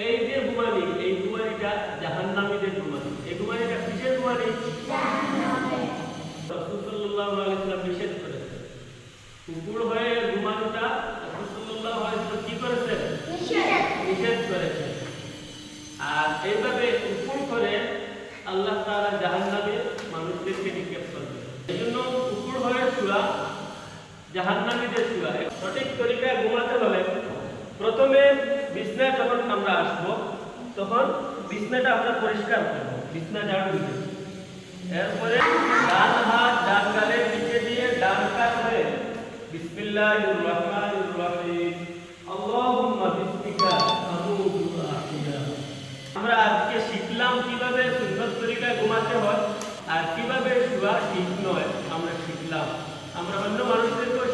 এই যে ঘুমানি, এই ঘুমানিটা জাহান্নামীদের ঘুমানি। এই ঘুমানিটা কিসের ঘুমানি? জাহান্নামের। রাসূল সাল্লাল্লাহু আলাইহি ওয়াসাল্লাম নিষেধ করেছেন। কুকুর হয়ে ঘুমানোটা রাসূল সাল্লাল্লাহু আলাইহি ওয়াসাল্লাম কি করেছেন? নিষেধ করেছেন। আর এইভাবে কুকুর করে আল্লাহ তাআলা জাহান্নামে মানুষদেরকে নিক্ষেপ করবেন। এজন্য কুকুর হয়ে শোয়া জাহান্নামীদের শোয়া। সঠিক তরিকায় ঘুমাতে হলে প্রথমে বিছনায় যখন আমরা আসবো তখন বিছনাটা আমরা পরিষ্কার করব, বিছনা ঝাড়ু দিয়ে। এরপরে ডান হাত ডান গালের নিচে দিয়ে ডান কাত হয়ে বিসমিল্লাহির রহমানির রহিম আল্লাহুম্মা বিসমিকা আমুতু ওয়া আহইয়া। আমরা আজকে শিখলাম কিভাবে সুন্নত তরিকায় ঘুমাতে হয় আর কিভাবে শোয়া ঠিক নয়, আমরা শিখলাম। আমরা অন্য মানুষদেরকেও